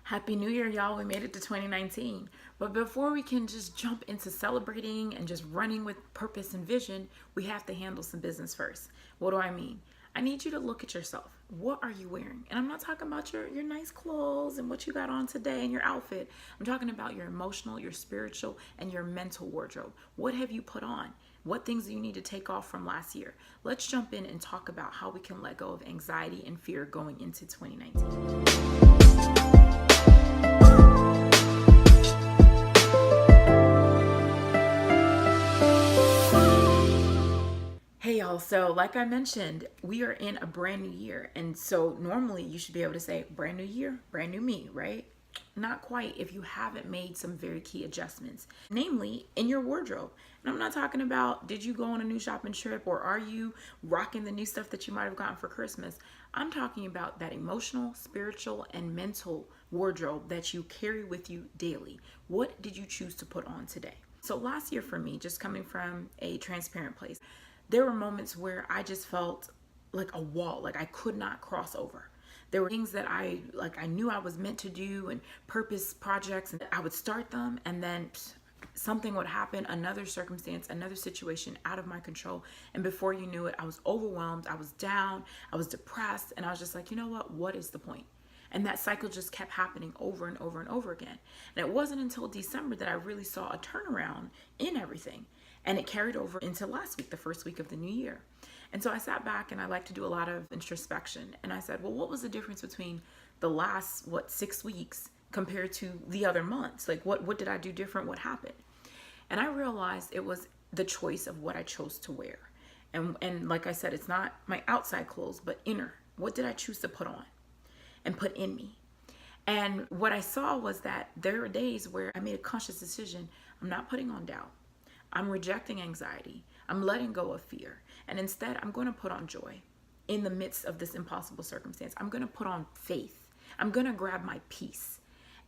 Happy New Year, y'all. We made it to 2019. But before we can just jump into celebrating and just running with purpose and vision, we have to handle some business first. What do I mean? I need you to look at yourself. What are you wearing? And I'm not talking about your nice clothes and what you got on today and your outfit. I'm talking about your emotional, your spiritual, and your mental wardrobe. What have you put on? What things do you need to take off from last year? Let's jump in and talk about how we can let go of anxiety and fear going into 2019. Hey y'all, so like I mentioned, we are in a brand new year. And so normally you should be able to say brand new year, brand new me, right? Not quite if you haven't made some very key adjustments, namely in your wardrobe. And I'm not talking about did you go on a new shopping trip or are you rocking the new stuff that you might have gotten for Christmas. I'm talking about that emotional, spiritual, and mental wardrobe that you carry with you daily. What did you choose to put on today? So last year for me, just coming from a transparent place, there were moments where I just felt like a wall, like I could not cross over. There were things that I knew I was meant to do and purpose projects, and I would start them and then something would happen, another circumstance, another situation out of my control, and before you knew it, I was overwhelmed, I was down, I was depressed, and I was just like, you know what is the point? And that cycle just kept happening over and over and over again. And it wasn't until December that I really saw a turnaround in everything. And it carried over into last week, the first week of the new year. And so I sat back and I like to do a lot of introspection. And I said, well, what was the difference between the last, 6 weeks compared to the other months? Like, what did I do different? What happened? And I realized it was the choice of what I chose to wear. And like I said, it's not my outside clothes, but inner. What did I choose to put on and put in me? And what I saw was that there were days where I made a conscious decision. I'm not putting on doubt. I'm rejecting anxiety. I'm letting go of fear. And instead, I'm going to put on joy in the midst of this impossible circumstance. I'm going to put on faith. I'm going to grab my peace.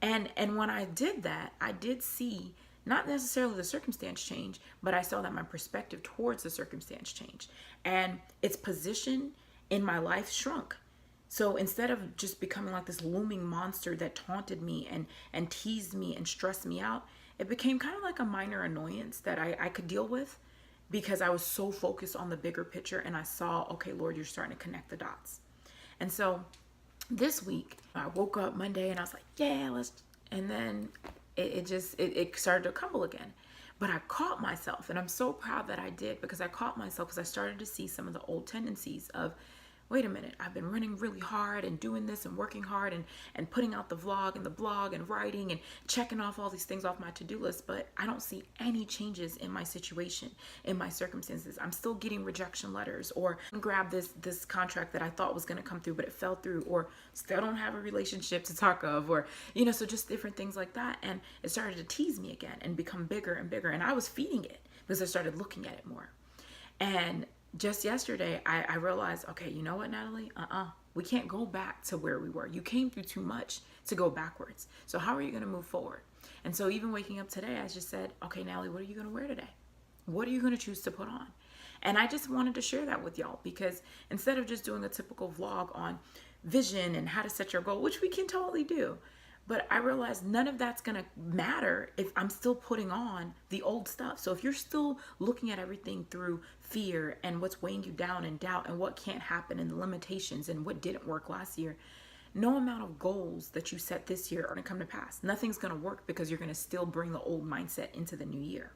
And when I did that, I did see not necessarily the circumstance change, but I saw that my perspective towards the circumstance changed. And its position in my life shrunk. So instead of just becoming like this looming monster that taunted me and teased me and stressed me out, it became kind of like a minor annoyance that I could deal with because I was so focused on the bigger picture and I saw, okay, Lord, you're starting to connect the dots. And so this week I woke up Monday and I was like, yeah, and then it started to crumble again. But I caught myself, and I'm so proud that I did, because I caught myself because I started to see some of the old tendencies of, wait a minute, I've been running really hard and doing this and working hard and putting out the vlog and the blog and writing and checking off all these things off my to-do list, but I don't see any changes in my situation, in my circumstances. I'm still getting rejection letters, or grab this contract that I thought was going to come through, but it fell through, or still don't have a relationship to talk of, or, so just different things like that. And it started to tease me again and become bigger and bigger. And I was feeding it because I started looking at it more. And just yesterday, I realized, okay, you know what, Natalie? We can't go back to where we were. You came through too much to go backwards. So how are you going to move forward? And so even waking up today, I just said, okay, Natalie, what are you going to wear today? What are you going to choose to put on? And I just wanted to share that with y'all, because instead of just doing a typical vlog on vision and how to set your goal, which we can totally do, but I realized none of that's going to matter if I'm still putting on the old stuff. So if you're still looking at everything through fear and what's weighing you down and doubt and what can't happen and the limitations and what didn't work last year, no amount of goals that you set this year are going to come to pass. Nothing's going to work because you're going to still bring the old mindset into the new year.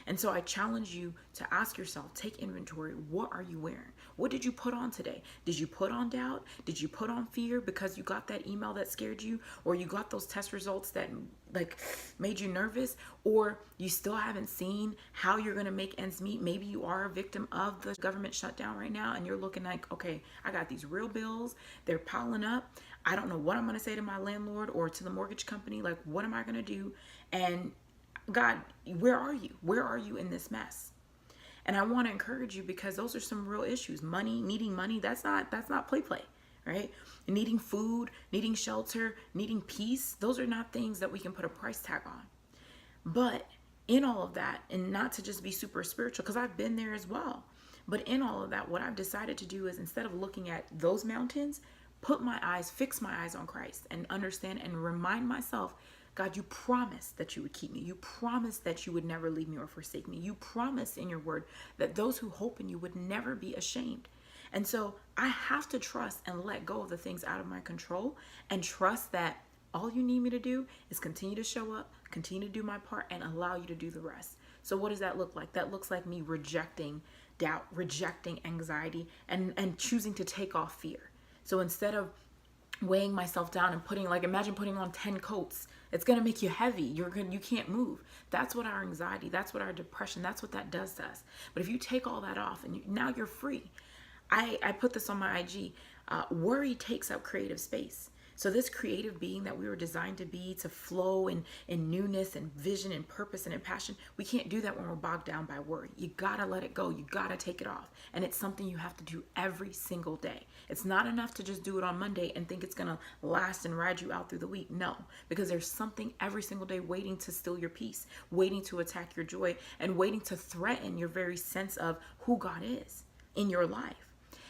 And so I challenge you to ask yourself, take inventory. What are you wearing? What did you put on today? Did you put on doubt? Did you put on fear because you got that email that scared you? Or you got those test results that made you nervous? Or you still haven't seen how you're going to make ends meet? Maybe you are a victim of the government shutdown right now and you're looking like, okay, I got these real bills. They're piling up. I don't know what I'm going to say to my landlord or to the mortgage company. Like, what am I going to do? And God, where are you? Where are you in this mess? And I want to encourage you, because those are some real issues. Money, needing money, that's not play, right? Needing food, needing shelter, needing peace, those are not things that we can put a price tag on. But in all of that, and not to just be super spiritual, because I've been there as well, but in all of that, what I've decided to do is, instead of looking at those mountains, fix my eyes on Christ and understand and remind myself, God, you promised that you would keep me. You promised that you would never leave me or forsake me. You promised in your word that those who hope in you would never be ashamed. And so I have to trust and let go of the things out of my control and trust that all you need me to do is continue to show up, continue to do my part, and allow you to do the rest. So what does that look like? That looks like me rejecting doubt, rejecting anxiety, and choosing to take off fear. So instead of weighing myself down and imagine putting on 10 coats. It's going to make you heavy. You can't move. That's what our anxiety, that's what our depression, that's what that does to us. But if you take all that off and now you're free. I put this on my IG. Worry takes up creative space. So this creative being that we were designed to be, to flow in newness and vision and purpose and in passion, we can't do that when we're bogged down by worry. You gotta let it go. You gotta take it off. And it's something you have to do every single day. It's not enough to just do it on Monday and think it's gonna last and ride you out through the week. No, because there's something every single day waiting to steal your peace, waiting to attack your joy, and waiting to threaten your very sense of who God is in your life.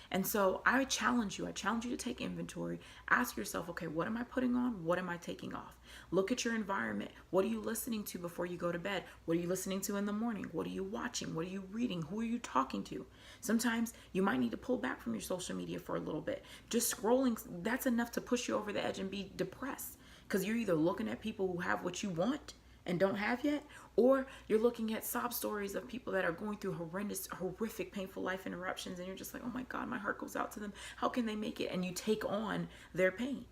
And so I challenge you to take inventory. Ask yourself, okay, what am I putting on? What am I taking off? Look at your environment. What are you listening to before you go to bed? What are you listening to in the morning? What are you watching? What are you reading? Who are you talking to? Sometimes you might need to pull back from your social media for a little bit. Just scrolling, that's enough to push you over the edge and be depressed, because you're either looking at people who have what you want and don't have yet, or you're looking at sob stories of people that are going through horrific, painful life interruptions, and you're just like, oh my God, my heart goes out to them. How can they make it? And you take on their pain.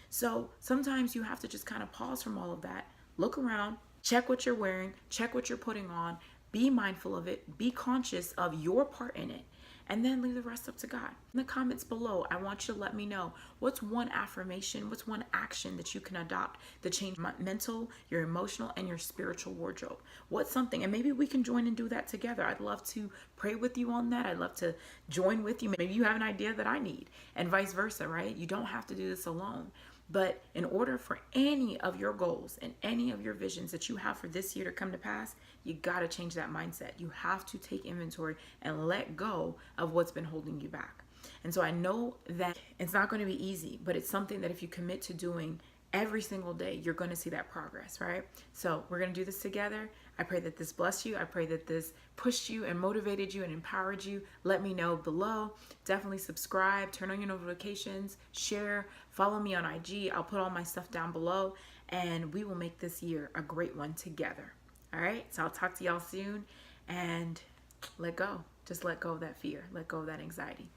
So sometimes you have to just kind of pause from all of that, look around, check what you're wearing, check what you're putting on, be mindful of it, be conscious of your part in it, and then leave the rest up to God. In the comments below, I want you to let me know, what's one affirmation, what's one action that you can adopt to change your mental, your emotional, and your spiritual wardrobe? What's something? And maybe we can join and do that together. I'd love to pray with you on that. I'd love to join with you. Maybe you have an idea that I need, and vice versa, right? You don't have to do this alone. But in order for any of your goals and any of your visions that you have for this year to come to pass, you got to change that mindset. You have to take inventory and let go of what's been holding you back. And so I know that it's not going to be easy, but it's something that if you commit to doing every single day, you're going to see that progress, right? So we're going to do this together. I pray that this blessed you. I pray that this pushed you and motivated you and empowered you. Let me know below. Definitely subscribe, turn on your notifications, share, follow me on IG. I'll put all my stuff down below, and we will make this year a great one together. All right, so I'll talk to y'all soon, and let go. Just let go of that fear. Let go of that anxiety.